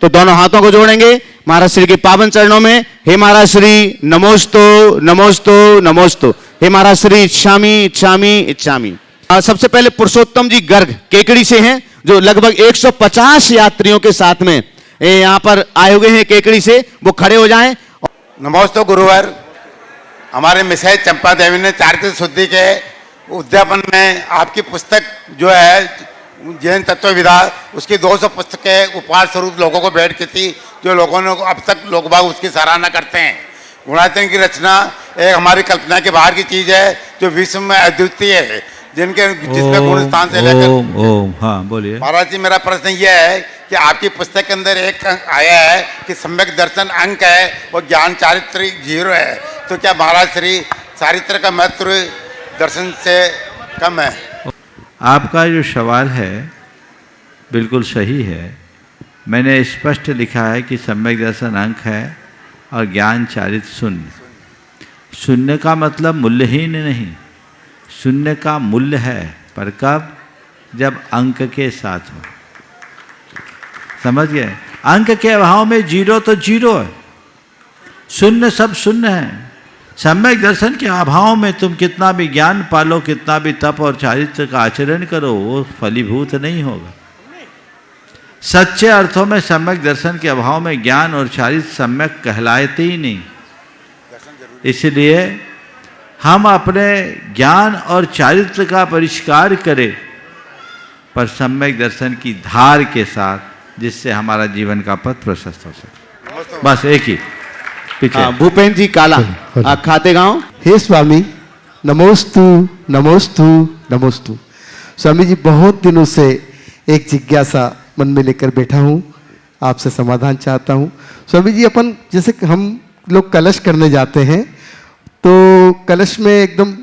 तो दोनों हाथों को जोड़ेंगे महाराज श्री के पावन चरणों में। हे महाराज श्री नमोस्तु नमोस्तु नमोस्तु। हे महाराज श्री इच्छामी इच्छामी इच्छामी। सबसे पहले पुरुषोत्तम जी गर्ग केकड़ी से हैं, जो लगभग 150 यात्रियों के साथ में यहाँ पर आए हुए हैं केकड़ी से। वो खड़े हो जाएं। नमोस्तु गुरुवर। हमारे मिसेज चंपा देवी ने चारित्र शुद्धि के उद्यापन में आपकी पुस्तक जो है जैन तत्वविदा, उसकी 200 पुस्तकें उपहार स्वरूप लोगों को भेंट की थी, जो लोगों ने अब तक लोग बाग उसकी सराहना करते हैं। गुणातीत की रचना एक हमारी कल्पना के बाहर की चीज है, जो विश्व में अद्वितीय है, जिसमें गुण स्थान से लेकर। हाँ बोलिए महाराज जी, मेरा प्रश्न यह है कि आपकी पुस्तक के अंदर एक अंक आया है कि सम्यक दर्शन अंक है और ज्ञान चारित्र 0 है, तो क्या महाराज श्री चारित्र का महत्व दर्शन से कम है? आपका जो सवाल है बिल्कुल सही है। मैंने स्पष्ट लिखा है कि सम्यक दर्शन अंक है और ज्ञान चारित्र शून्य। शून्य का मतलब मूल्यहीन नहीं, शून्य का मूल्य है, पर कब? जब अंक के साथ हो। समझ गए? अंक के अभाव में 0 तो 0 है, शून्य सब शून्य है। सम्यक दर्शन के अभाव में तुम कितना भी ज्ञान पालो, कितना भी तप और चारित्र का आचरण करो, वो फलीभूत नहीं होगा। सच्चे अर्थों में सम्यक दर्शन के अभाव में ज्ञान और चारित्र सम्यक कहलाते ही नहीं। इसलिए हम अपने ज्ञान और चारित्र का परिष्कार करें, पर सम्यक दर्शन की धार के साथ, जिससे हमारा जीवन का पथ प्रशस्त हो सके। बस एक ही पीछे। भूपेंद्र जी काला खाते गांव। हे स्वामी नमोस्तु नमोस्तु नमोस्तु। स्वामी जी, बहुत दिनों से एक जिज्ञासा मन में लेकर बैठा हूँ, आपसे समाधान चाहता हूँ। स्वामी जी, अपन जैसे हम लोग कलश करने जाते हैं, तो कलश में एकदम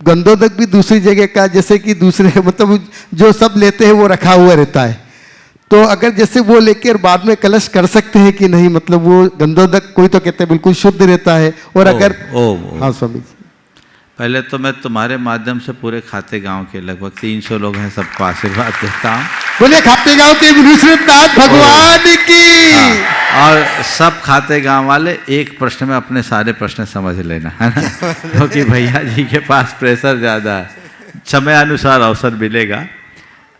गंधोदक भी दूसरी जगह का, जैसे कि दूसरे मतलब जो सब लेते हैं वो रखा हुआ रहता है, तो अगर जैसे वो लेकर बाद में कलश कर सकते हैं कि नहीं? मतलब वो गंधोदक कोई तो कहते हैं बिल्कुल शुद्ध रहता है, और अगर हाँ स्वामी जी। पहले तो मैं तुम्हारे माध्यम से पूरे खाते गांव के लगभग 300 लोग हैं, सबको आशीर्वाद देता हूँ। बोले खाते गांव के विश्वनाथ भगवान की। और सब खाते गांव वाले एक प्रश्न में अपने सारे प्रश्न समझ लेना, है ना, क्योंकि भैया जी के पास प्रेशर ज़्यादा है, समय अनुसार अवसर मिलेगा।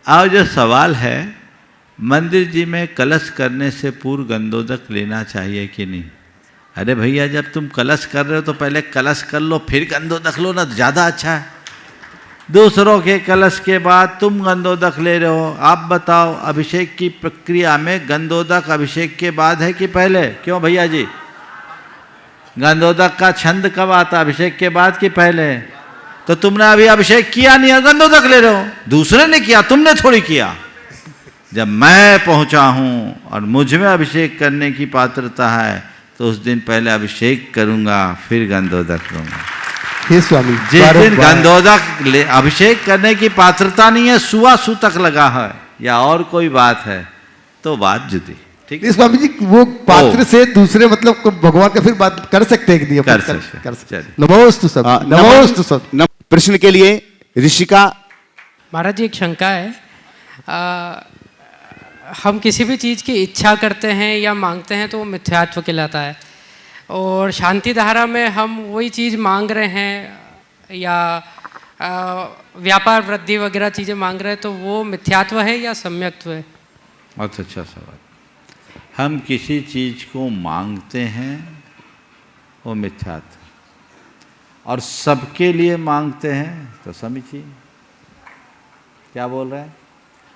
और जो सवाल है, मंदिर जी में कलश करने से पूर्व गंधोदक लेना चाहिए कि नहीं? अरे भैया, जब तुम कलश कर रहे हो तो पहले कलश कर लो, फिर गंधोदक लो ना, ज़्यादा अच्छा है। दूसरों के कलश के बाद तुम गंधोदक ले रहे हो। आप बताओ, अभिषेक की प्रक्रिया में गंधोदक अभिषेक के बाद है कि पहले? क्यों भैया जी, गंधोदक का छंद कब आता? अभिषेक के बाद कि पहले? तो तुमने अभी अभिषेक किया नहीं है, गंधोदक ले रहे हो। दूसरे ने किया, तुमने थोड़ी किया। जब मैं पहुंचा हूं और मुझ में अभिषेक करने की पात्रता है, तो उस दिन पहले अभिषेक करूंगा, फिर गंधोदक लूंगा। हे स्वामी, जिस दिन गंधोदक अभिषेक करने की पात्रता नहीं है, सुआ सूतक लगा है या और कोई बात है, तो बात जुदी। ठीक है स्वामी जी, वो पात्र से दूसरे मतलब भगवान का फिर बात कर सकते हैं कि नहीं? कर सकते। नमोस्तु सब, नमोस्तु सब। प्रश्न के लिए ऋषिका। महाराज जी, एक शंका है। हम किसी भी चीज़ की इच्छा करते हैं या मांगते हैं तो वो मिथ्यात्व कहलाता है, और शांति धारा में हम वही चीज़ मांग रहे हैं या व्यापार वृद्धि वगैरह चीज़ें मांग रहे हैं, तो वो मिथ्यात्व है या सम्यक्त्व है? बहुत अच्छा सवाल। हम किसी चीज़ को मांगते हैं, वो मिथ्यात्व, और सबके लिए मांगते हैं तो समीचीन। क्या बोल रहे हैं?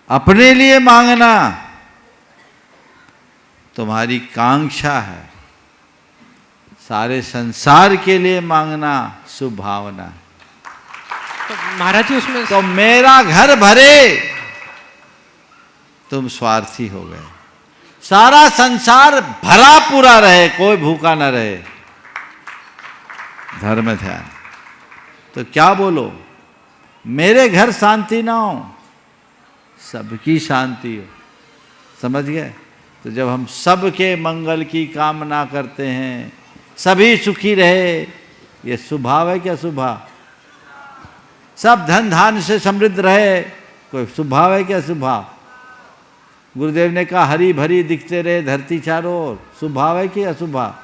अपने लिए मांगना तुम्हारी कांक्षा है, सारे संसार के लिए मांगना शुभ भावना। तो महाराज जी, उसमें तो मेरा घर भरे, तुम स्वार्थी हो गए। सारा संसार भरा पूरा रहे, कोई भूखा न रहे, धर्म ध्यान। तो क्या बोलो? मेरे घर शांति ना हो, सबकी शांति हो। समझ गए? तो जब हम सबके मंगल की कामना करते हैं, सभी सुखी रहे, ये स्वभाव है क्या? स्वभाव। सब धन धान्य से समृद्ध रहे, कोई स्वभाव है क्या? स्वभाव। गुरुदेव ने कहा हरी भरी दिखते रहे धरती चारों ओर, शुभ भाव है कि अशुभ भाव?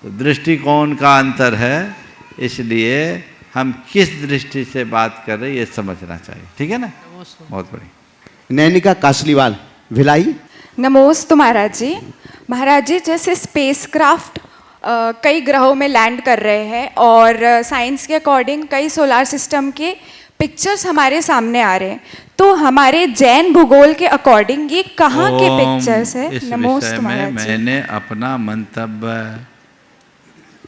तो दृष्टिकोण का अंतर है, इसलिए हम किस दृष्टि से बात कर रहे हैं ये समझना चाहिए। ठीक है ना? बहुत बढ़िया। नैनिका कासलीवाल भिलाई। नमोस्तु महाराज जी। महाराज जी, जैसे स्पेसक्राफ्ट कई ग्रहों में लैंड कर रहे हैं और साइंस के अकॉर्डिंग कई सोलार सिस्टम के पिक्चर्स हमारे सामने आ रहे हैं, तो हमारे जैन भूगोल के अकॉर्डिंग ये कहाँ के पिक्चर्स है? इस विषय नमोस्तु में महाराज जी। मैंने अपना मंतव्य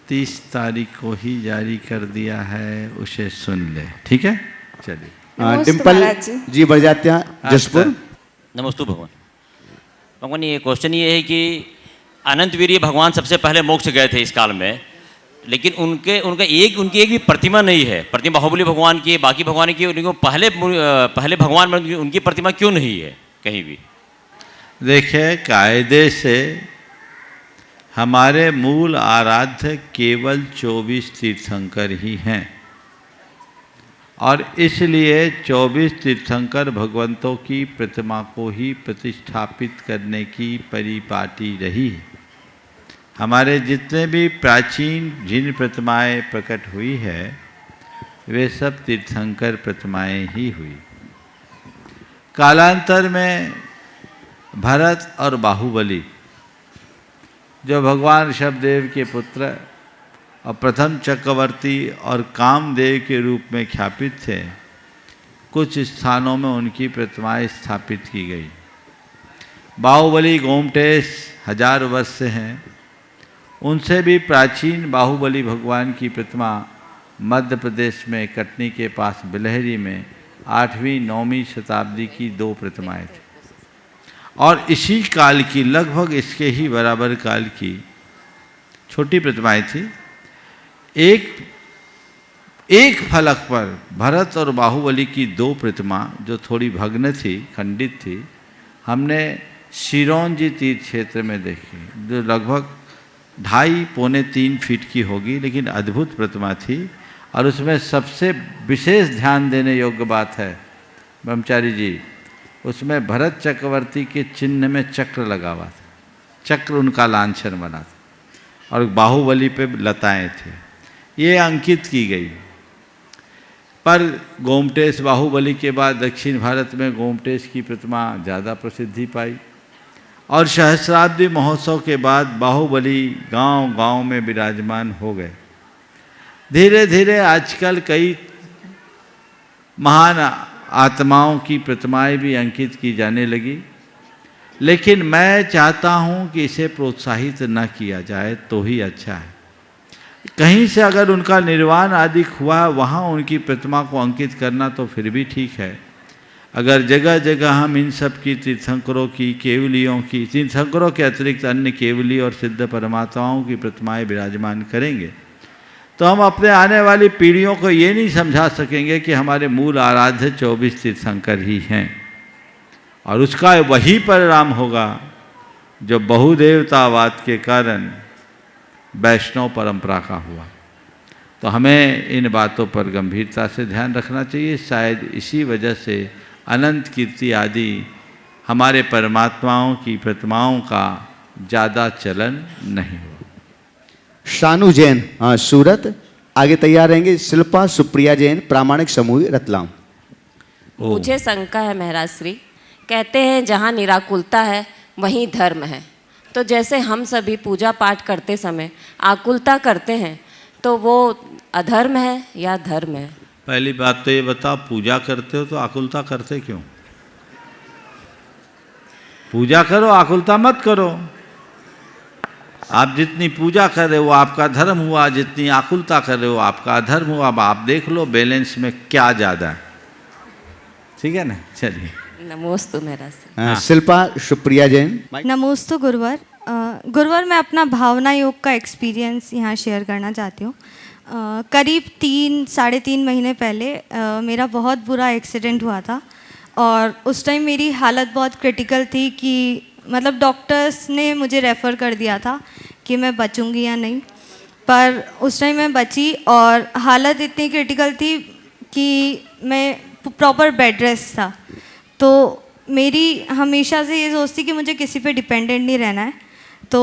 30 तारीख को ही जारी कर दिया है, उसे सुन ले। ठीक है, चलिए। नमोस्तु डिम्पल महाराज जी। जी बड़जात्या जसपुर। नमस्तु भगवान। भगवान, ये क्वेश्चन ये है कि अनंत वीर्य भगवान सबसे पहले मोक्ष गए थे इस काल में, लेकिन उनकी एक भी प्रतिमा नहीं है। प्रतिमा बाहुबली भगवान की, बाकी भगवान की, उनको पहले भगवान में उनकी प्रतिमा क्यों नहीं है कहीं भी? देखिए, कायदे से हमारे मूल आराध्य केवल 24 तीर्थंकर ही हैं, और इसलिए 24 तीर्थंकर भगवंतों की प्रतिमा को ही प्रतिष्ठापित करने की परिपाटी रही है। हमारे जितने भी प्राचीन जिन प्रतिमाएं प्रकट हुई है वे सब तीर्थंकर प्रतिमाएं ही हुई। कालांतर में भरत और बाहुबली, जो भगवान ऋषभदेव के पुत्र और प्रथम चक्रवर्ती और कामदेव के रूप में ख्यापित थे, कुछ स्थानों में उनकी प्रतिमाएं स्थापित की गई। बाहुबली गोमटेश 1000 वर्ष से हैं, उनसे भी प्राचीन बाहुबली भगवान की प्रतिमा मध्य प्रदेश में कटनी के पास बिलहरी में 8वीं-9वीं शताब्दी की 2 प्रतिमाएं थी, और इसी काल की लगभग इसके ही बराबर काल की छोटी प्रतिमाएं थी। एक फलक पर भरत और बाहुबली की 2 प्रतिमा जो थोड़ी भग्न थी, खंडित थी, हमने सिरोंजी तीर्थ क्षेत्र में देखी, जो लगभग 2.5-3 फीट की होगी, लेकिन अद्भुत प्रतिमा थी। और उसमें सबसे विशेष ध्यान देने योग्य बात है ब्रह्मचारी जी, उसमें भरत चक्रवर्ती के चिन्ह में चक्र लगा हुआ था, चक्र उनका लांछन बना था, और बाहुबली पे लताएं थे, ये अंकित की गई। पर गोमटेश बाहुबली के बाद दक्षिण भारत में गोमटेश की प्रतिमा ज़्यादा प्रसिद्धि पाई, और सहस्राब्दी महोत्सव के बाद बाहुबली गांव-गांव में विराजमान हो गए। धीरे धीरे आजकल कई महान आत्माओं की प्रतिमाएं भी अंकित की जाने लगी, लेकिन मैं चाहता हूं कि इसे प्रोत्साहित न किया जाए तो ही अच्छा है। कहीं से अगर उनका निर्वाण आदि हुआ, वहाँ उनकी प्रतिमा को अंकित करना तो फिर भी ठीक है। अगर जगह जगह हम इन सब की तीर्थंकरों की, केवलियों की, तीर्थंकरों के अतिरिक्त अन्य केवली और सिद्ध परमात्माओं की प्रतिमाएं विराजमान करेंगे, तो हम अपने आने वाली पीढ़ियों को ये नहीं समझा सकेंगे कि हमारे मूल आराध्य 24 तीर्थंकर ही हैं, और उसका वही परिणाम होगा जो बहुदेवतावाद के कारण वैष्णव परंपरा का हुआ। तो हमें इन बातों पर गंभीरता से ध्यान रखना चाहिए। शायद इसी वजह से अनंत कीर्ति आदि हमारे परमात्माओं की प्रतिमाओं का ज़्यादा चलन नहीं हुआ। शानू जैन सूरत आगे तैयार रहेंगे। शिल्पा सुप्रिया जैन प्रामाणिक समूह रतलाम। मुझे शंका है महाराज श्री, कहते हैं जहाँ निराकुलता है वहीं धर्म है, तो जैसे हम सभी पूजा पाठ करते समय आकुलता करते हैं तो वो अधर्म है या धर्म है? पहली बात तो ये बताओ, पूजा करते हो तो आकुलता करते क्यों? पूजा करो, आकुलता मत करो। आप जितनी पूजा कर रहे हो आपका धर्म हुआ, जितनी आकुलता कर रहे हो आपका अधर्म हुआ। अब आप देख लो बैलेंस में क्या ज़्यादा है। ठीक है ना? चलिए। नमोस्तु महाराज। शिल्पा सुप्रिया जैन। नमोस्तु गुरुवर। गुरुवर, मैं अपना भावना योग का एक्सपीरियंस यहाँ शेयर करना चाहती हूँ। करीब 3-3.5 महीने पहले मेरा बहुत बुरा एक्सीडेंट हुआ था, और उस टाइम मेरी हालत बहुत क्रिटिकल थी कि मतलब डॉक्टर्स ने मुझे रेफ़र कर दिया था कि मैं बचूंगी या नहीं, पर उस टाइम मैं बची, और हालत इतनी क्रिटिकल थी कि मैं प्रॉपर बेड रेस्ट था। तो मेरी हमेशा से ये सोच थी कि मुझे किसी पे डिपेंडेंट नहीं रहना है। तो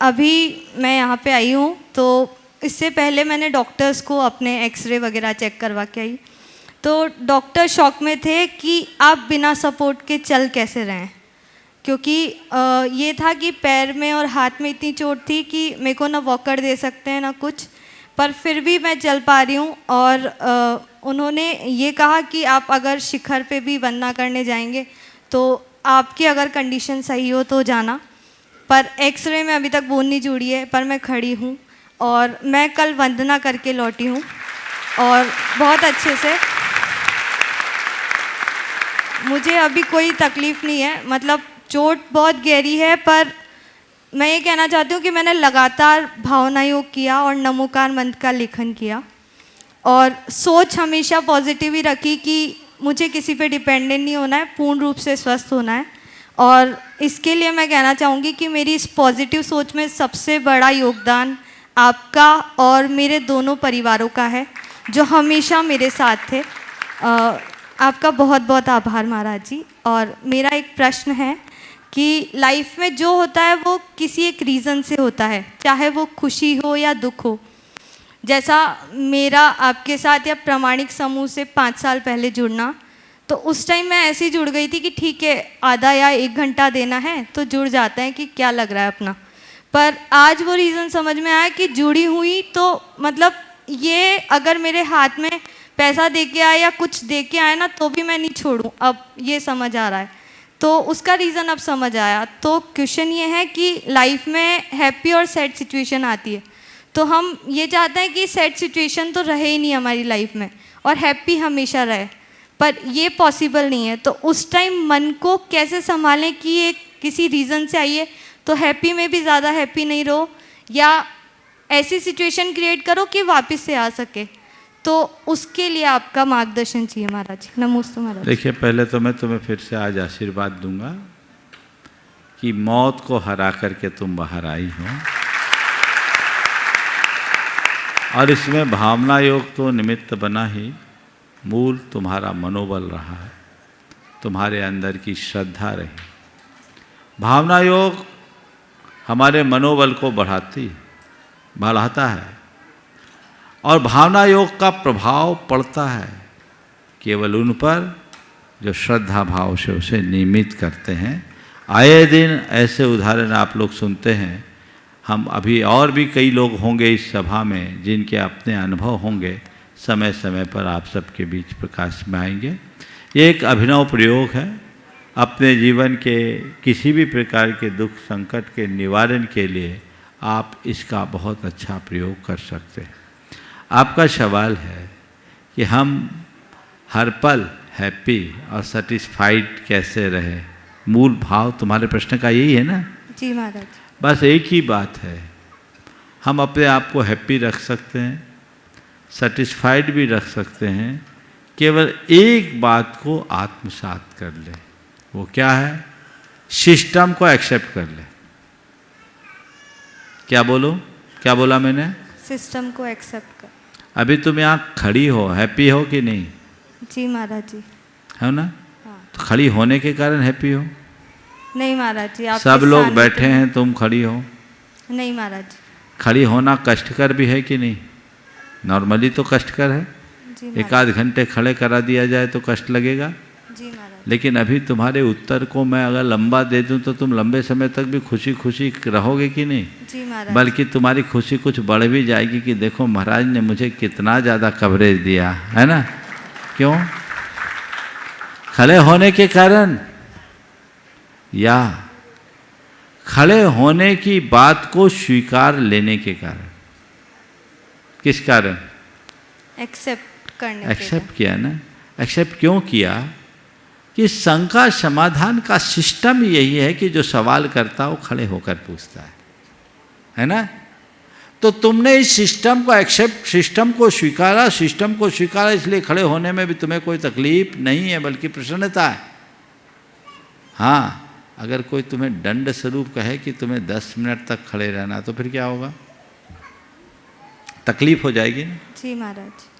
अभी मैं यहाँ पे आई हूँ, तो इससे पहले मैंने डॉक्टर्स को अपने एक्सरे वगैरह चेक करवा के आई, तो डॉक्टर शॉक में थे कि आप बिना सपोर्ट के चल कैसे रहें, क्योंकि ये था कि पैर में और हाथ में इतनी चोट थी कि मेरे को ना वॉकर दे सकते हैं ना कुछ, पर फिर भी मैं चल पा रही हूँ। और उन्होंने ये कहा कि आप अगर शिखर पे भी वंदना करने जाएंगे तो आपकी अगर कंडीशन सही हो तो जाना, पर एक्सरे में अभी तक बोन नहीं जुड़ी है, पर मैं खड़ी हूँ और मैं कल वंदना करके लौटी हूँ और बहुत अच्छे से, मुझे अभी कोई तकलीफ़ नहीं है। मतलब चोट बहुत गहरी है, पर मैं ये कहना चाहती हूँ कि मैंने लगातार भावना योग किया और नमोकार मंत्र का लेखन किया और सोच हमेशा पॉजिटिव ही रखी कि मुझे किसी पे डिपेंडेंट नहीं होना है, पूर्ण रूप से स्वस्थ होना है। और इसके लिए मैं कहना चाहूँगी कि मेरी इस पॉजिटिव सोच में सबसे बड़ा योगदान आपका और मेरे दोनों परिवारों का है, जो हमेशा मेरे साथ थे। आपका बहुत बहुत आभार महाराज जी। और मेरा एक प्रश्न है कि लाइफ में जो होता है वो किसी एक रीज़न से होता है, चाहे वो खुशी हो या दुख हो। जैसा मेरा आपके साथ या प्रामाणिक समूह से 5 साल पहले जुड़ना, तो उस टाइम मैं ऐसे ही जुड़ गई थी कि ठीक है आधा या 1 घंटा देना है तो जुड़ जाते हैं कि क्या लग रहा है अपना। पर आज वो रीज़न समझ में आया कि जुड़ी हुई तो मतलब ये अगर मेरे हाथ में पैसा दे के आए या कुछ दे के आए ना तो भी मैं नहीं छोड़ूं, अब ये समझ आ रहा है। तो उसका रीज़न अब समझ आया। तो क्वेश्चन ये है कि लाइफ में हैप्पी और सैड सिचुएशन आती है, तो हम ये चाहते हैं कि सैड सिचुएशन तो रहे ही नहीं हमारी लाइफ में और हैप्पी हमेशा रहे, पर ये पॉसिबल नहीं है। तो उस टाइम मन को कैसे संभालें कि ये किसी रीज़न से आई है तो हैप्पी में भी ज़्यादा हैप्पी नहीं रहो या ऐसी सिचुएशन क्रिएट करो कि वापस से आ सके। तो उसके लिए आपका मार्गदर्शन चाहिए महाराज जी। नमस्ते महाराज। देखिए, पहले तो मैं तुम्हें फिर से आज आशीर्वाद दूंगा कि मौत को हरा करके तुम बाहर आई हो, और इसमें भावना योग तो निमित्त बना ही, मूल तुम्हारा मनोबल रहा है, तुम्हारे अंदर की श्रद्धा रही। भावना योग हमारे मनोबल को बढ़ाता है और भावना योग का प्रभाव पड़ता है केवल उन पर जो श्रद्धा भाव से उसे नियमित करते हैं। आए दिन ऐसे उदाहरण आप लोग सुनते हैं। हम अभी और भी कई लोग होंगे इस सभा में जिनके अपने अनुभव होंगे, समय समय पर आप सबके बीच प्रकाश में आएंगे। ये एक अभिनव प्रयोग है। अपने जीवन के किसी भी प्रकार के दुख संकट के निवारण के लिए आप इसका बहुत अच्छा प्रयोग कर सकते हैं। आपका सवाल है कि हम हर पल हैप्पी और सेटिस्फाइड कैसे रहे, मूल भाव तुम्हारे प्रश्न का यही है ना? जी महाराज। बस एक ही बात है, हम अपने आप को हैप्पी रख सकते हैं, सेटिस्फाइड भी रख सकते हैं। केवल एक बात को आत्मसात कर ले, वो क्या है? सिस्टम को एक्सेप्ट कर ले। क्या बोला मैंने? सिस्टम को एक्सेप्ट कर। अभी तुम यहाँ खड़ी हो, हैप्पी हो कि नहीं? जी महाराज जी। है ना? हाँ। तो खड़ी होने के कारण हैप्पी हो? नहीं महाराज जी। आप सब लोग बैठे हैं, तुम खड़ी हो? नहीं महाराज जी। खड़ी होना कष्टकर भी है कि नहीं? नॉर्मली तो कष्टकर है। एक आध घंटे खड़े करा दिया जाए तो कष्ट लगेगा। जी महाराज। लेकिन अभी तुम्हारे उत्तर को मैं अगर लंबा दे दूं तो तुम लंबे समय तक भी खुशी खुशी रहोगे कि नहीं? जी महाराज। बल्कि तुम्हारी खुशी कुछ बढ़ भी जाएगी कि देखो महाराज ने मुझे कितना ज़्यादा कवरेज दिया है ना। क्यों? खड़े होने के कारण या खड़े होने की बात को स्वीकार लेने के कारण? किस कारण? एक्सेप्ट करने। एक्सेप्ट किया ना। एक्सेप्ट क्यों किया? कि शंका समाधान का सिस्टम यही है कि जो सवाल करता वो खड़े होकर पूछता है ना? तो तुमने इस सिस्टम को एक्सेप्ट, सिस्टम को स्वीकारा, इसलिए खड़े होने में भी तुम्हें कोई तकलीफ नहीं है बल्कि प्रसन्नता है। हाँ, अगर कोई तुम्हें दंड स्वरूप कहे कि तुम्हें 10 मिनट तक खड़े रहना, तो फिर क्या होगा? तकलीफ हो जाएगी ना। जी महाराज।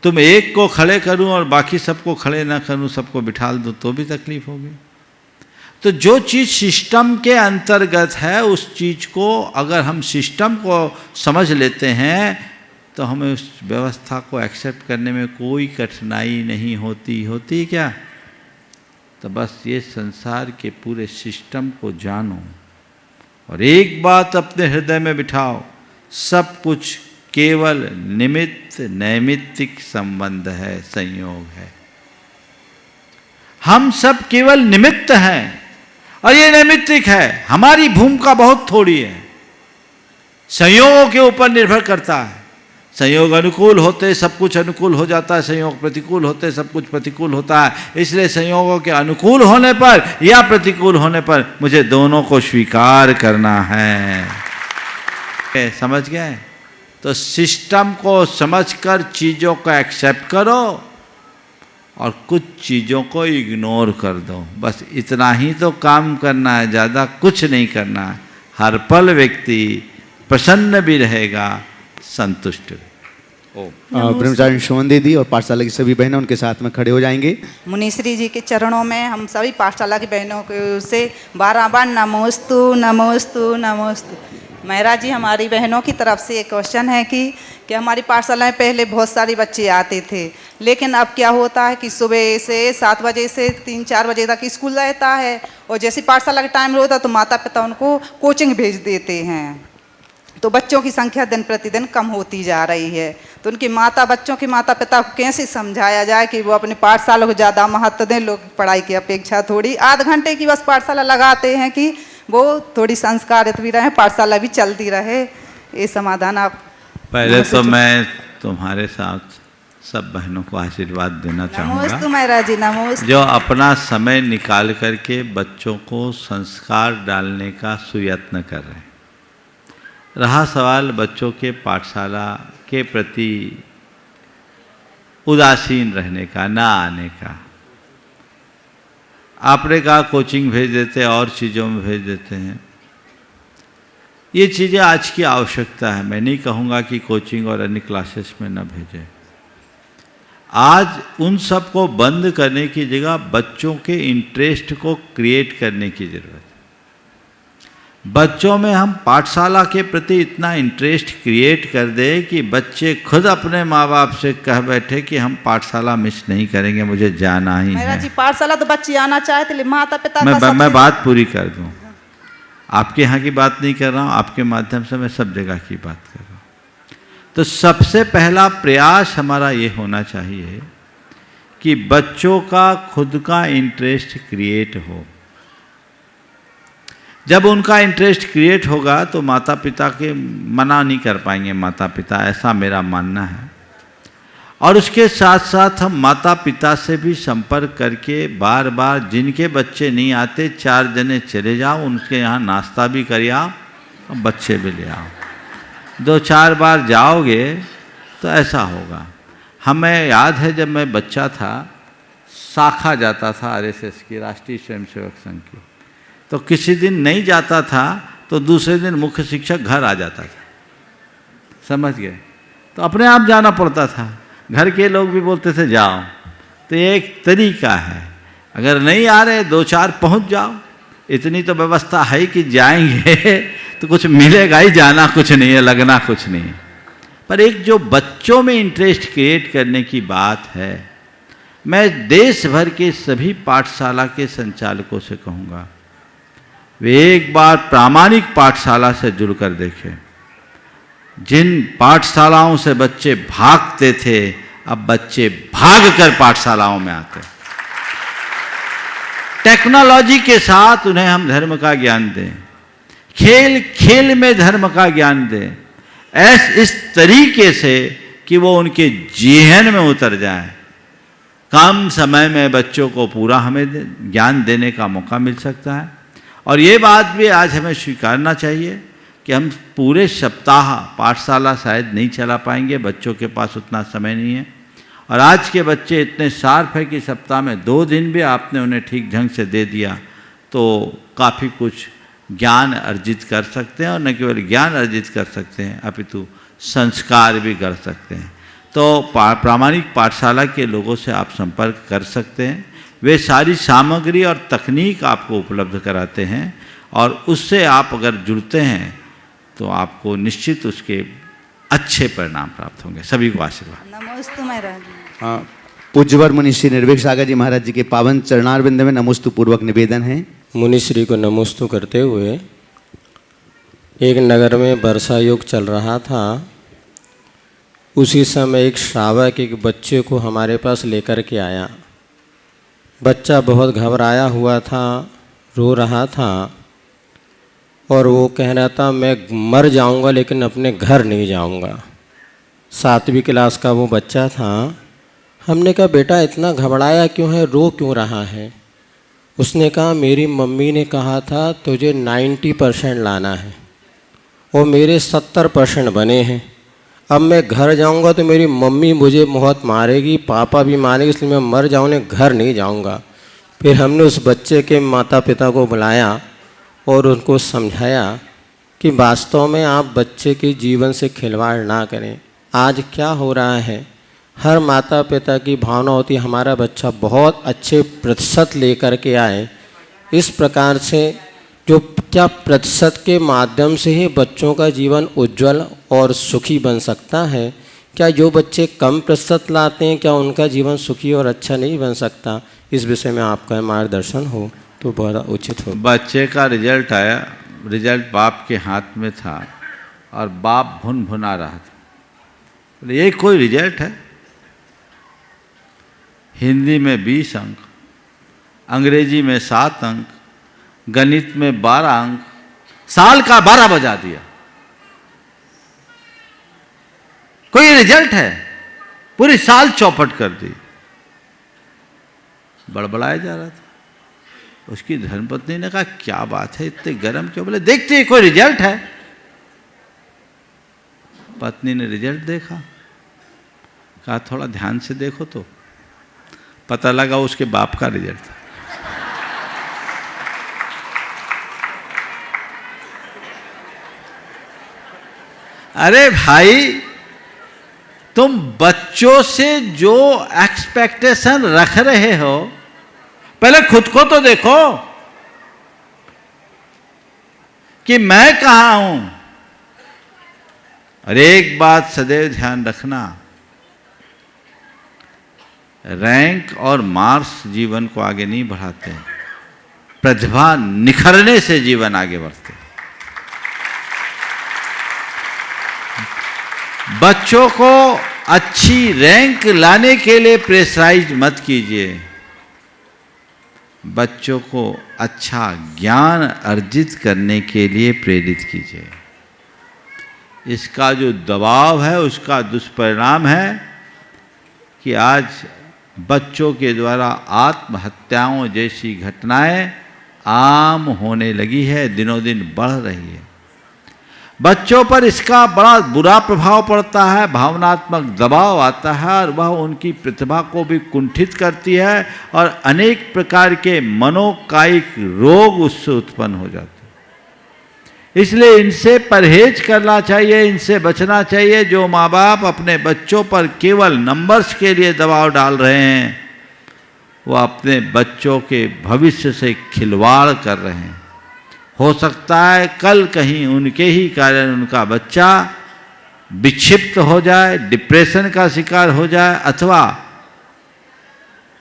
तुम एक को खड़े करूं और बाकी सबको खड़े ना करूं, सबको बिठाल दूं, तो भी तकलीफ होगी। तो जो चीज़ सिस्टम के अंतर्गत है उस चीज़ को अगर हम सिस्टम को समझ लेते हैं तो हमें उस व्यवस्था को एक्सेप्ट करने में कोई कठिनाई नहीं होती क्या? तो बस ये संसार के पूरे सिस्टम को जानो और एक बात अपने हृदय में बिठाओ, सब कुछ केवल निमित्त नैमित्तिक संबंध है, संयोग है। हम सब केवल निमित्त हैं और ये नैमित्तिक है। हमारी भूमिका बहुत थोड़ी है, संयोगों के ऊपर निर्भर करता है। संयोग अनुकूल होते सब कुछ अनुकूल हो जाता है, संयोग प्रतिकूल होते सब कुछ प्रतिकूल होता है। इसलिए संयोगों के अनुकूल होने पर या प्रतिकूल होने पर मुझे दोनों को स्वीकार करना है। समझ गए? तो सिस्टम को समझकर चीज़ों को एक्सेप्ट करो और कुछ चीज़ों को इग्नोर कर दो। बस इतना ही तो काम करना है, ज़्यादा कुछ नहीं करना है। हर पल व्यक्ति प्रसन्न भी रहेगा, संतुष्ट ब्रह्मचारी सुमन दीदी और पाठशाला की सभी बहनें उनके साथ में खड़े हो जाएंगे। मुनीश्री जी के चरणों में हम सभी पाठशाला की बहनों को से बार बार नमोस्तु नमोस्तु नमोस्तु। महाराज जी, हमारी बहनों की तरफ से एक क्वेश्चन है कि हमारी पाठशाला में पहले बहुत सारे बच्चे आते थे, लेकिन अब क्या होता है कि सुबह से 7 बजे से 3-4 बजे तक स्कूल रहता है और जैसे पाठशाला का टाइम होता है तो माता पिता उनको कोचिंग भेज देते हैं। तो बच्चों की संख्या दिन प्रतिदिन कम होती जा रही है। तो उनकी बच्चों के माता पिता को कैसे समझाया जाए कि वो अपने पाठशाला को ज़्यादा महत्व दें? लोग पढ़ाई की अपेक्षा थोड़ी आध घंटे की बस पाठशाला लगाते हैं कि वो थोड़ी संस्कारित भी रहे, पाठशाला भी चलती रहे। ये समाधान आप पहले तो मैं तुम्हारे साथ सब बहनों को आशीर्वाद देना चाहूँगा। नमोस्तु महाराज जी, नमोस्तु। जो अपना समय निकाल करके बच्चों को संस्कार डालने का सुयत्न कर रहे हैं। रहा सवाल बच्चों के पाठशाला के प्रति उदासीन रहने का, ना आने का, आपने कहा कोचिंग भेज देते और चीज़ों में भेज देते हैं। ये चीज़ें आज की आवश्यकता है। मैं नहीं कहूँगा कि कोचिंग और अन्य क्लासेस में न भेजें। आज उन सब को बंद करने की जगह बच्चों के इंटरेस्ट को क्रिएट करने की ज़रूरत है। बच्चों में हम पाठशाला के प्रति इतना इंटरेस्ट क्रिएट कर दे कि बच्चे खुद अपने माँ बाप से कह बैठे कि हम पाठशाला मिस नहीं करेंगे, मुझे जाना ही है। जी, पाठशाला तो बच्चे आना चाहते, माता पिता मैं बात पूरी कर दूं। आपके यहाँ की बात नहीं कर रहा हूँ, आपके माध्यम से मैं सब जगह की बात कर रहा हूँ। तो सबसे पहला प्रयास हमारा ये होना चाहिए कि बच्चों का खुद का इंटरेस्ट क्रिएट हो। जब उनका इंटरेस्ट क्रिएट होगा तो माता पिता के मना नहीं कर पाएंगे माता पिता, ऐसा मेरा मानना है। और उसके साथ साथ हम माता पिता से भी संपर्क करके बार बार जिनके बच्चे नहीं आते 4 जने चले जाओ, उनके यहाँ नाश्ता भी कर आओ और बच्चे भी ले आओ। 2-4 बार जाओगे तो ऐसा होगा। हमें याद है जब मैं बच्चा था, शाखा जाता था RSS की, राष्ट्रीय स्वयंसेवक संघ की, तो किसी दिन नहीं जाता था तो दूसरे दिन मुख्य शिक्षक घर आ जाता था। समझ गए? तो अपने आप जाना पड़ता था। घर के लोग भी बोलते थे जाओ। तो ये एक तरीका है। अगर नहीं आ रहे 2-4 पहुंच जाओ, इतनी तो व्यवस्था है कि जाएंगे तो कुछ मिलेगा ही, जाना कुछ नहीं है, लगना कुछ नहीं है। पर एक जो बच्चों में इंटरेस्ट क्रिएट करने की बात है, मैं देश भर के सभी पाठशाला के संचालकों से कहूँगा, वे एक बार प्रामाणिक पाठशाला से जुड़कर देखें। जिन पाठशालाओं से बच्चे भागते थे, अब बच्चे भागकर पाठशालाओं में आते हैं। टेक्नोलॉजी के साथ उन्हें हम धर्म का ज्ञान दें, खेल खेल में धर्म का ज्ञान दें, इस तरीके से कि वो उनके जीवन में उतर जाए। कम समय में बच्चों को पूरा हमें ज्ञान देने का मौका मिल सकता है। और ये बात भी आज हमें स्वीकारना चाहिए कि हम पूरे सप्ताह पाठशाला शायद नहीं चला पाएंगे, बच्चों के पास उतना समय नहीं है। और आज के बच्चे इतने शार्प है कि सप्ताह में 2 दिन भी आपने उन्हें ठीक ढंग से दे दिया तो काफ़ी कुछ ज्ञान अर्जित कर सकते हैं। और न केवल ज्ञान अर्जित कर सकते हैं, अपितु संस्कार भी कर सकते हैं। तो प्रामाणिक पाठशाला के लोगों से आप संपर्क कर सकते हैं। वे सारी सामग्री और तकनीक आपको उपलब्ध कराते हैं और उससे आप अगर जुड़ते हैं तो आपको निश्चित उसके अच्छे परिणाम प्राप्त होंगे। सभी को आशीर्वाद। नमोस्तु महाराज। पूज्यवर मुनि श्री निर्भीक सागर जी महाराज जी के पावन चरणारविंद में नमोस्तु पूर्वक निवेदन है। मुनि श्री को नमोस्तु करते हुए, एक नगर में वर्षा युग चल रहा था। उसी समय एक श्रावक एक बच्चे को हमारे पास लेकर के आया। बच्चा बहुत घबराया हुआ था, रो रहा था और वो कह रहा था मैं मर जाऊंगा लेकिन अपने घर नहीं जाऊंगा। 7वीं क्लास का वो बच्चा था। हमने कहा बेटा इतना घबराया क्यों है, रो क्यों रहा है? उसने कहा मेरी मम्मी ने कहा था तुझे 90% लाना है और मेरे 70% बने हैं। अब मैं घर जाऊंगा तो मेरी मम्मी मुझे बहुत मारेगी, पापा भी मारेगी, इसलिए मैं मर जाऊँगा, घर नहीं जाऊंगा। फिर हमने उस बच्चे के माता पिता को बुलाया और उनको समझाया कि वास्तव में आप बच्चे के जीवन से खिलवाड़ ना करें। आज क्या हो रहा है, हर माता पिता की भावना होती है हमारा बच्चा बहुत अच्छे प्रतिशत लेकर के आए। इस प्रकार से जो क्या प्रतिशत के माध्यम से ही बच्चों का जीवन उज्जवल और सुखी बन सकता है, क्या जो बच्चे कम प्रतिशत लाते हैं क्या उनका जीवन सुखी और अच्छा नहीं बन सकता? इस विषय में आपका मार्गदर्शन हो तो बहुत उचित हो। बच्चे का रिजल्ट आया, रिजल्ट बाप के हाथ में था और बाप भुन भुना रहा था। ये कोई रिजल्ट है? हिंदी में 20 अंक, अंग्रेजी में 7 अंक, गणित में 12 अंक, साल का 12 बजा दिया। कोई रिजल्ट है? पूरी साल चौपट कर दी। बड़बड़ाया जा रहा था। उसकी धर्मपत्नी ने कहा क्या बात है, इतने गर्म क्यों? बोले देखते ही कोई रिजल्ट है। पत्नी ने रिजल्ट देखा, कहा थोड़ा ध्यान से देखो तो पता लगा उसके बाप का रिजल्ट था। अरे भाई, तुम बच्चों से जो एक्सपेक्टेशन रख रहे हो पहले खुद को तो देखो कि मैं कहां हूं। और एक बात सदैव ध्यान रखना, रैंक और मार्क्स जीवन को आगे नहीं बढ़ाते, प्रतिभा निखरने से जीवन आगे बढ़ते। बच्चों को अच्छी रैंक लाने के लिए प्रेशराइज मत कीजिए। बच्चों को अच्छा ज्ञान अर्जित करने के लिए प्रेरित कीजिए। इसका जो दबाव है उसका दुष्परिणाम है कि आज बच्चों के द्वारा आत्महत्याओं जैसी घटनाएं आम होने लगी है, दिनों दिन बढ़ रही है। बच्चों पर इसका बड़ा बुरा प्रभाव पड़ता है, भावनात्मक दबाव आता है और वह उनकी प्रतिभा को भी कुंठित करती है और अनेक प्रकार के मनोकायिक रोग उससे उत्पन्न हो जाते हैं। इसलिए इनसे परहेज करना चाहिए, इनसे बचना चाहिए। जो माँ बाप अपने बच्चों पर केवल नंबर्स के लिए दबाव डाल रहे हैं वो अपने बच्चों के भविष्य से खिलवाड़ कर रहे हैं। हो सकता है कल कहीं उनके ही कारण उनका बच्चा विक्षिप्त हो जाए, डिप्रेशन का शिकार हो जाए अथवा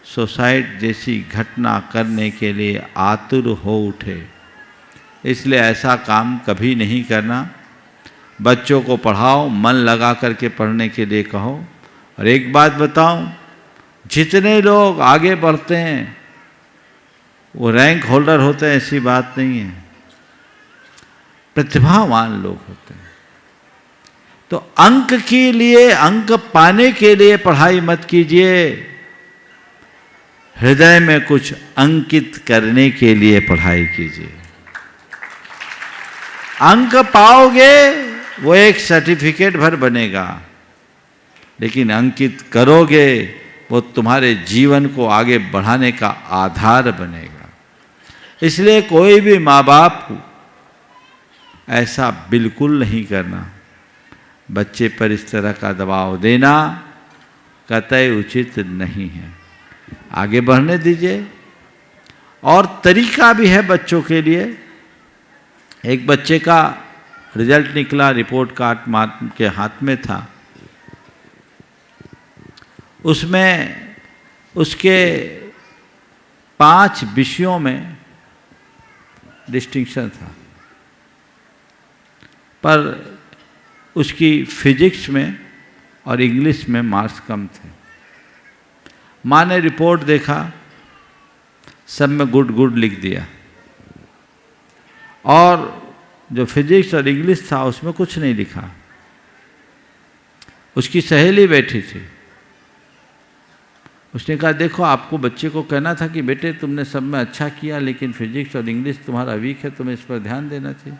सुसाइड जैसी घटना करने के लिए आतुर हो उठे। इसलिए ऐसा काम कभी नहीं करना। बच्चों को पढ़ाओ, मन लगा करके पढ़ने के लिए कहो। और एक बात बताऊं, जितने लोग आगे बढ़ते हैं वो रैंक होल्डर होते हैं ऐसी बात नहीं है, प्रतिभावान लोग होते हैं। तो अंक के लिए, अंक पाने के लिए पढ़ाई मत कीजिए, हृदय में कुछ अंकित करने के लिए पढ़ाई कीजिए। अंक पाओगे वो एक सर्टिफिकेट भर बनेगा, लेकिन अंकित करोगे वो तुम्हारे जीवन को आगे बढ़ाने का आधार बनेगा। इसलिए कोई भी माँ बाप ऐसा बिल्कुल नहीं करना, बच्चे पर इस तरह का दबाव देना कतई उचित नहीं है। आगे बढ़ने दीजिए। और तरीका भी है बच्चों के लिए। एक बच्चे का रिजल्ट निकला, रिपोर्ट कार्ड के हाथ में था, उसमें उसके 5 विषयों में डिस्टिंक्शन था, पर उसकी फिजिक्स में और इंग्लिश में मार्क्स कम थे। माँ ने रिपोर्ट देखा, सब में गुड गुड लिख दिया, और जो फिजिक्स और इंग्लिश था उसमें कुछ नहीं लिखा। उसकी सहेली बैठी थी, उसने कहा देखो आपको बच्चे को कहना था कि बेटे तुमने सब में अच्छा किया, लेकिन फिजिक्स और इंग्लिश तुम्हारा वीक है, तुम्हें इस पर ध्यान देना चाहिए।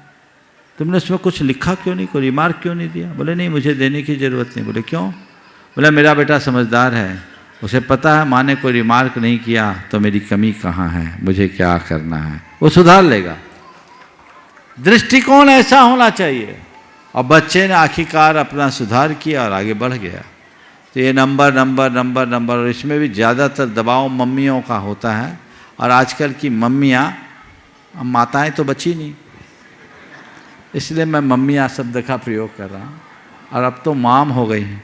तुमने उसमें कुछ लिखा क्यों नहीं, कोई रिमार्क क्यों नहीं दिया? बोले नहीं मुझे देने की ज़रूरत नहीं। बोले क्यों? बोला मेरा बेटा समझदार है, उसे पता है माँ ने कोई रिमार्क नहीं किया तो मेरी कमी कहाँ है, मुझे क्या करना है, वो सुधार लेगा। दृष्टिकोण ऐसा होना चाहिए। और बच्चे ने आखिरकार अपना सुधार किया और आगे बढ़ गया। तो ये नंबर नंबर नंबर नंबर, और इसमें भी ज़्यादातर दबाव मम्मियों का होता है। और आजकल की मम्मियाँ, माताएं तो बची नहीं, इसलिए मैं मम्मियाँ शब्द का प्रयोग कर रहा हूँ, और अब तो माम हो गई हैं।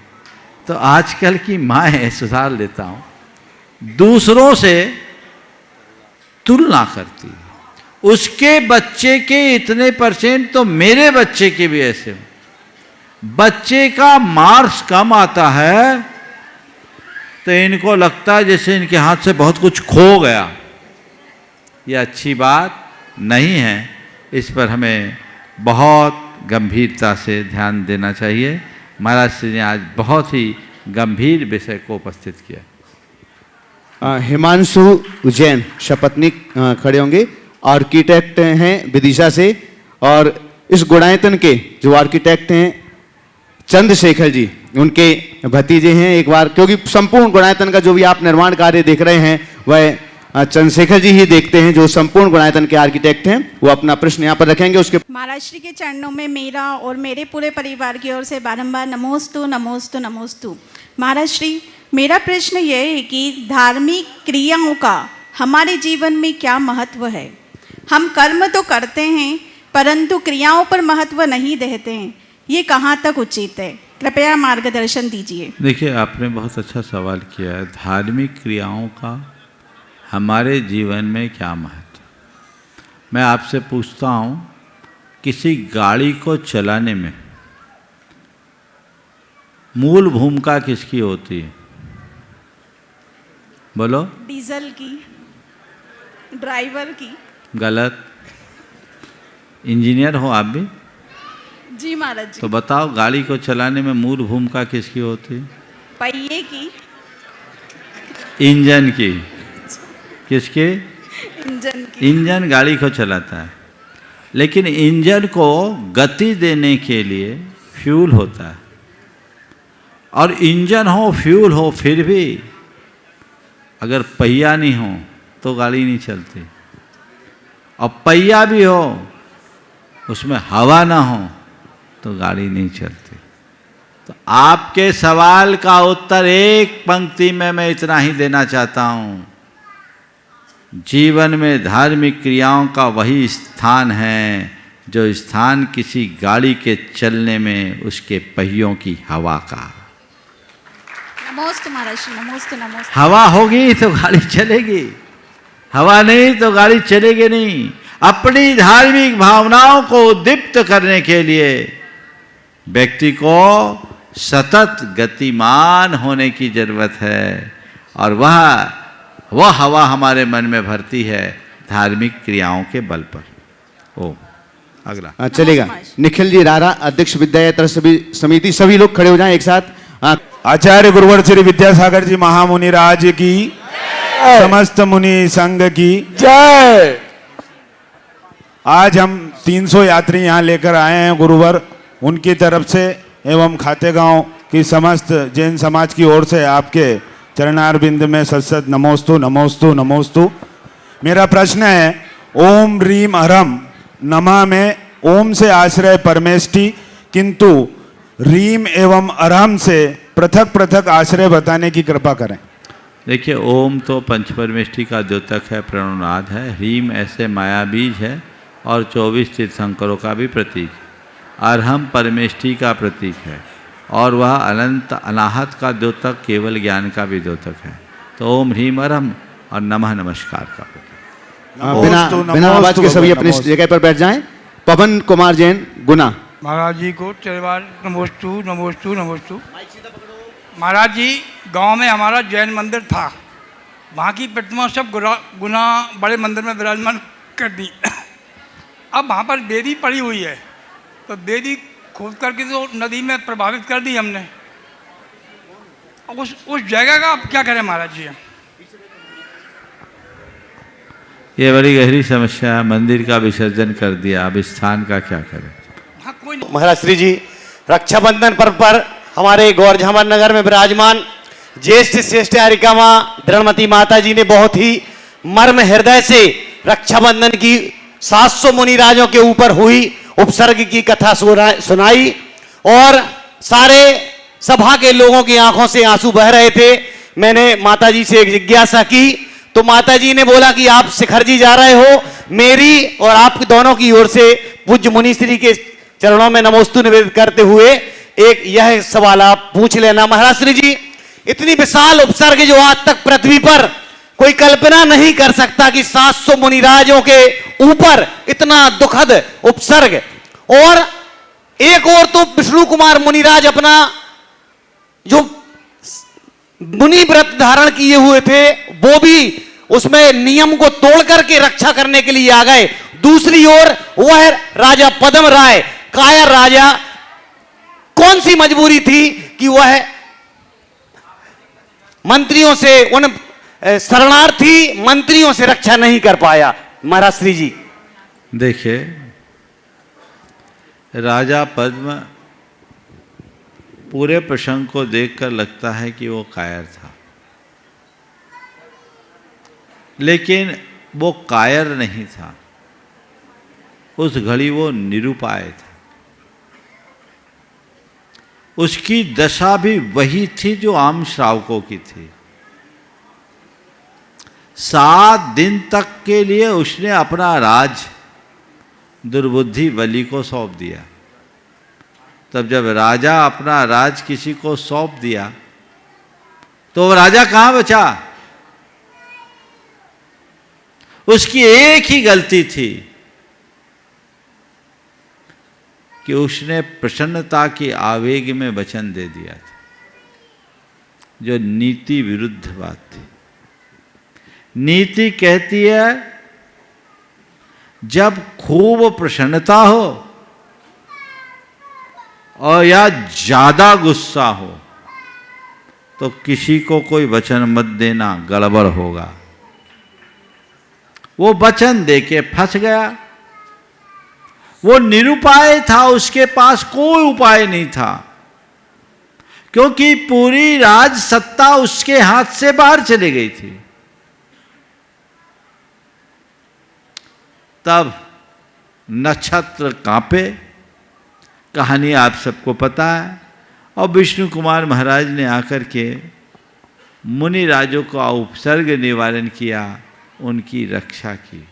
तो आजकल की माएँ, सुधार लेता हूँ, दूसरों से तुलना करती है। उसके बच्चे के इतने परसेंट तो मेरे बच्चे के भी ऐसे हो। बच्चे का मार्क्स कम आता है तो इनको लगता है जैसे इनके हाथ से बहुत कुछ खो गया। ये अच्छी बात नहीं है, इस पर हमें बहुत गंभीरता से ध्यान देना चाहिए। महाराज श्री ने आज बहुत ही गंभीर विषय को उपस्थित किया। हिमांशु जैन शपथनिक खड़े होंगे, आर्किटेक्ट हैं विदिशा से, और इस गुणायतन के जो आर्किटेक्ट हैं चंद्रशेखर जी, उनके भतीजे हैं। एक बार, क्योंकि संपूर्ण गुणायतन का जो भी आप निर्माण कार्य देख रहे हैं वह चंद्रशेखर जी ही देखते हैं, जो संपूर्ण गुणायतन के आर्किटेक्ट हैं। वो अपना प्रश्न यहाँ पर रखेंगे। उसके महाराज श्री के चरणों में मेरा और मेरे पूरे परिवार की ओर से बारंबार नमोस्तु नमोस्तु नमोस्तु। महाराज श्री, मेरा प्रश्न यह है कि धार्मिक क्रियाओं का हमारे जीवन में क्या महत्व है? हम कर्म तो करते हैं परंतु क्रियाओं पर महत्व नहीं देते हैं, ये कहाँ तक उचित है? कृपया मार्गदर्शन दीजिए। देखिए, आपने बहुत अच्छा सवाल किया है। धार्मिक क्रियाओं का हमारे जीवन में क्या महत्व? मैं आपसे पूछता हूँ, किसी गाड़ी को चलाने में मूल भूमिका किसकी होती है? बोलो। डीजल की, ड्राइवर की। गलत। इंजीनियर हो आप भी? जी महाराज जी। तो बताओ, गाड़ी को चलाने में मूल भूमिका किसकी होती है? पहिए की। इंजन की। किसके? इंजन की। इंजन गाड़ी को चलाता है, लेकिन इंजन को गति देने के लिए फ्यूल होता है। और इंजन हो, फ्यूल हो, फिर भी अगर पहिया नहीं हो तो गाड़ी नहीं चलती। और पहिया भी हो, उसमें हवा ना हो तो गाड़ी नहीं चलती। तो आपके सवाल का उत्तर एक पंक्ति में मैं इतना ही देना चाहता हूँ। जीवन में धार्मिक क्रियाओं का वही स्थान है जो स्थान किसी गाड़ी के चलने में उसके पहियों की हवा का। नमोस्तु महाराज श्री, नमोस्तु नमोस्तु। हवा होगी तो गाड़ी चलेगी, हवा नहीं तो गाड़ी चलेगी नहीं। अपनी धार्मिक भावनाओं को उद्दीप्त करने के लिए व्यक्ति को सतत गतिमान होने की जरूरत है, और वह हवा हमारे मन में भरती है धार्मिक क्रियाओं के बल पर। ओ अगला चलेगा। निखिल जी रारा, अध्यक्ष विद्यायत्र समिति, सभी लोग खड़े हो जाएं एक साथ। आचार्य गुरुवर श्री विद्यासागर जी महामुनि राज की, समस्त मुनि संघ की जय। आज हम 300 यात्री यहाँ लेकर आए हैं गुरुवर, उनकी तरफ से एवं खातेगांव की समस्त जैन समाज की ओर से आपके चरणारविंद में सत्सत नमोस्तु नमोस्तु नमोस्तु। मेरा प्रश्न है, ओम रीम हरम नमः में ओम से आश्रय परमेष्टि, किंतु रीम एवं अरहम से पृथक पृथक आश्रय बताने की कृपा करें। देखिए, ओम तो पंचपरमेष्ठी का द्योतक है, प्रणवनाद है। ह्रीम ऐसे माया बीज है और 24 तीर्थंकरों का भी प्रतीक। अर्हम परमेष्ठी का प्रतीक है और वह अनंत अनाहत का द्योतक, केवल ज्ञान का भी द्योतक है। तो ओम ह्रीम अर्हम और नमः नमस्कार का प्रतीक। बिना आवाज के सभी अपनी जगह पर बैठ जाएं। पवन कुमार जैन, गुना। महाराज जी को चरवार नमोस्तु नमोस्तु नमोस्तु। महाराज जी, गांव में हमारा जैन मंदिर था, वहाँ की प्रतिमा सब गुना बड़े मंदिर में विराजमान कर दी। अब वहाँ पर बेदी पड़ी हुई है, तो बेदी खोद करके तो नदी में प्रभावित कर दी हमने। उस जगह का अब क्या करें महाराज जी? ये बड़ी गहरी समस्या है। मंदिर का विसर्जन कर दिया, अब स्थान का क्या करें? महाराज श्री जी, रक्षाबंधन पर्व पर हमारे गौरझामर नगर में विराजमान ज्येष्ठ श्रेष्ठ हरिका माँ दृढ़मती माता जी ने बहुत ही मर्म हृदय से रक्षाबंधन की 700 मुनिराजों के ऊपर हुई उपसर्ग की कथा सुनाई और सारे सभा के लोगों की आंखों से आंसू बह रहे थे। मैंने माता जी से एक जिज्ञासा की तो माता जी ने बोला कि आप शिखर जी जा रहे हो, मेरी और आप दोनों की ओर से पूज्य मुनिश्री के चरणों में नमोस्तु निवेदित करते हुए एक यह सवाल आप पूछ लेना। महाराज श्री जी, इतनी विशाल उपसर्ग जो आज तक पृथ्वी पर कोई कल्पना नहीं कर सकता कि 700 मुनिराजों के ऊपर इतना दुखद उपसर्ग, और एक और तो विष्णु कुमार मुनिराज अपना जो मुनि व्रत धारण किए हुए थे वो भी उसमें नियम को तोड़ करके रक्षा करने के लिए आ गए। दूसरी ओर वह राजा पद्म राय कायर राजा, कौन सी मजबूरी थी कि वह मंत्रियों से, उन शरणार्थी मंत्रियों से रक्षा नहीं कर पाया? महाराज श्री जी, देखिए, राजा पद्म पूरे प्रसंग को देखकर लगता है कि वो कायर था, लेकिन वो कायर नहीं था। उस घड़ी वो निरुपाय था। उसकी दशा भी वही थी जो आम श्रावकों की थी। 7 दिन तक के लिए उसने अपना राज दुर्बुद्धि बलि को सौंप दिया। तब जब राजा अपना राज किसी को सौंप दिया तो वो राजा कहाँ बचा? उसकी एक ही गलती थी कि उसने प्रसन्नता के आवेग में वचन दे दिया था, जो नीति विरुद्ध बात थी। नीति कहती है जब खूब प्रसन्नता हो और या ज्यादा गुस्सा हो तो किसी को कोई वचन मत देना, गड़बड़ होगा। वो वचन देके फंस गया। वो निरुपाय था, उसके पास कोई उपाय नहीं था, क्योंकि पूरी राज सत्ता उसके हाथ से बाहर चली गई थी। तब नक्षत्र कांपे, कहानी आप सबको पता है। और विष्णु कुमार महाराज ने आकर के मुनि राजों का उपसर्ग निवारण किया, उनकी रक्षा की।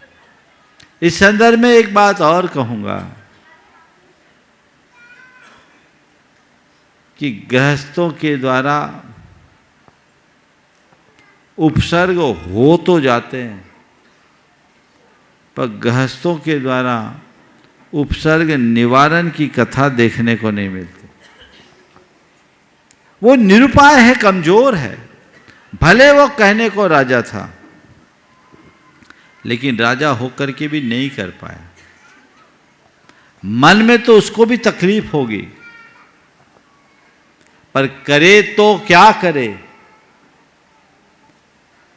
इस संदर्भ में एक बात और कहूंगा कि गृहस्थों के द्वारा उपसर्ग हो तो जाते हैं, पर गृहस्थों के द्वारा उपसर्ग निवारण की कथा देखने को नहीं मिलती। वो निरुपाय है, कमजोर है। भले वो कहने को राजा था, लेकिन राजा होकर के भी नहीं कर पाया। मन में तो उसको भी तकलीफ होगी, पर करे तो क्या करे।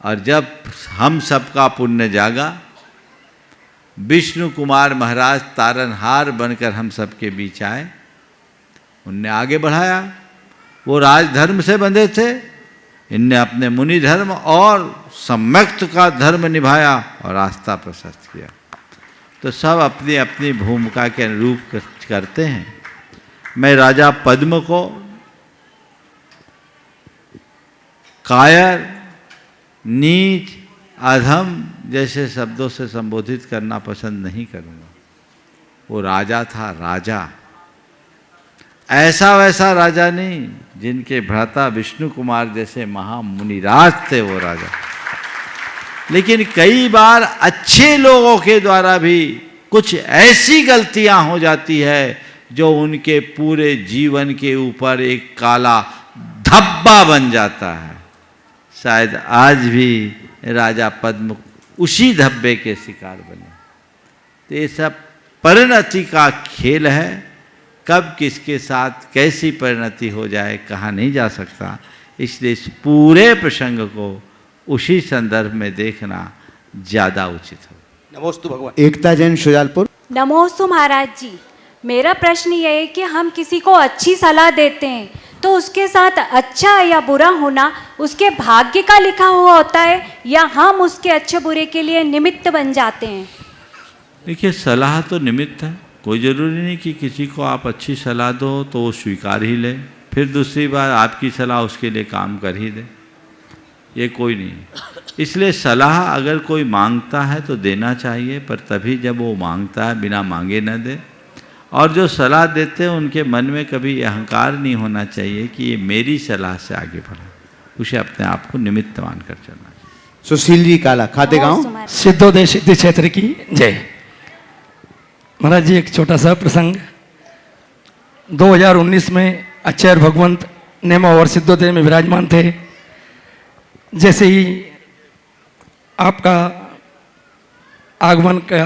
और जब हम सबका पुण्य जागा, विष्णु कुमार महाराज तारनहार बनकर हम सबके बीच आए, उनने आगे बढ़ाया। वो राजधर्म से बंधे थे, इनने अपने मुनि धर्म और सम्यक्त का धर्म निभाया और आस्था प्रशस्त किया। तो सब अपनी अपनी भूमिका के अनुरूप करते हैं। मैं राजा पद्म को कायर, नीच, अधम जैसे शब्दों से संबोधित करना पसंद नहीं करूँगा। वो राजा था, राजा, ऐसा वैसा राजा नहीं, जिनके भ्राता विष्णु कुमार जैसे महामुनिराज थे वो राजा। लेकिन कई बार अच्छे लोगों के द्वारा भी कुछ ऐसी गलतियां हो जाती है जो उनके पूरे जीवन के ऊपर एक काला धब्बा बन जाता है। शायद आज भी राजा पद्म उसी धब्बे के शिकार बने। तो ये सब परिणति का खेल है, कब किसके साथ कैसी परिणति हो जाए कहा नहीं जा सकता। इसलिए इस पूरे प्रसंग को उसी संदर्भ में देखना ज़्यादा उचित हो। नमोस्तु भगवान। एकता जैन शुजालपुर। नमोस्तु महाराज जी, मेरा प्रश्न ये है कि हम किसी को अच्छी सलाह देते हैं तो उसके साथ अच्छा या बुरा होना उसके भाग्य का लिखा हुआ होता है या हम उसके अच्छे बुरे के लिए निमित्त बन जाते हैं? देखिए, सलाह तो निमित्त है, कोई ज़रूरी नहीं कि किसी को आप अच्छी सलाह दो तो वो स्वीकार ही ले, फिर दूसरी बार आपकी सलाह उसके लिए काम कर ही दे, ये कोई नहीं है। इसलिए सलाह अगर कोई मांगता है तो देना चाहिए, पर तभी जब वो मांगता है, बिना मांगे न दे। और जो सलाह देते हैं उनके मन में कभी अहंकार नहीं होना चाहिए कि ये मेरी सलाह से आगे बढ़ा, उसे अपने आप को निमित्त मानकर चलना चाहिए। सुशील जी काला, खाते गांव। सिद्धोदय सिद्धि क्षेत्र की जय। महाराज जी, एक छोटा सा प्रसंग। 2019 में अक्षय भगवंत नेमा और सिद्धोदय में विराजमान थे। जैसे ही आपका आगमन का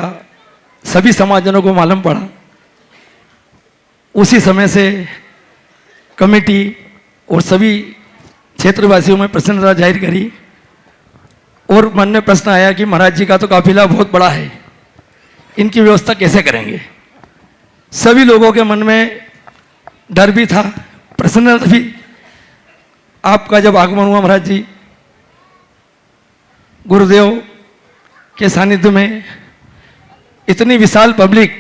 सभी समाजजनों को मालूम पड़ा, उसी समय से कमेटी और सभी क्षेत्रवासियों में प्रसन्नता जाहिर करी और मन में प्रश्न आया कि महाराज जी का तो काफिला बहुत बड़ा है, इनकी व्यवस्था कैसे करेंगे। सभी लोगों के मन में डर भी था, प्रसन्नता भी। आपका जब आगमन हुआ महाराज जी, गुरुदेव के सानिध्य में इतनी विशाल पब्लिक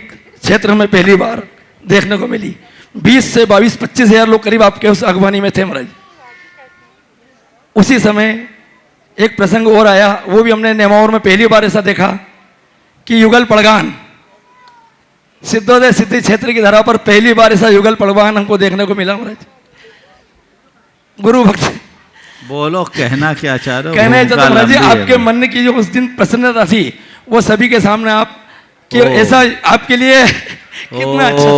क्षेत्र में पहली बार देखने को मिली। 20 से 22-25 हज़ार लोग करीब आपके उस अगवानी में थे महाराज। उसी समय एक प्रसंग और आया, वो भी हमने नेमावर में पहली बार ऐसा देखा कि युगल पड़गान, सिद्धोदय सिद्धि क्षेत्र की धरा पर पहली बार ऐसा युगल पड़गान हमको देखने को मिला महाराज। गुरु भक्त बोलो, कहना क्या चाह रहे हो? कहना है महाराज जी, आपके मन की जो उस दिन प्रसन्नता थी वो सभी के सामने आप कि ऐसा आपके लिए कितना अच्छा।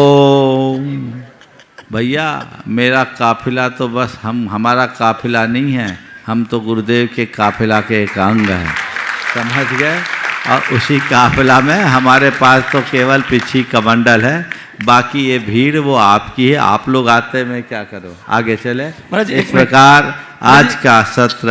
भैया, मेरा काफिला तो बस हमारा काफिला नहीं है, हम तो गुरुदेव के काफिला के एक अंग हैं, समझ गए। और उसी काफिला में हमारे पास तो केवल पीछी कमंडल है, बाकी ये भीड़ वो आपकी है, आप लोग आते मैं क्या करो, आगे चले। इस प्रकार आज का सत्र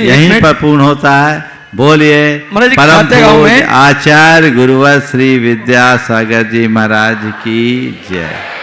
यहीं पर पूर्ण होता है। बोलिए परम पूज्य आचार्य गुरुवर श्री विद्यासागर जी महाराज की जय।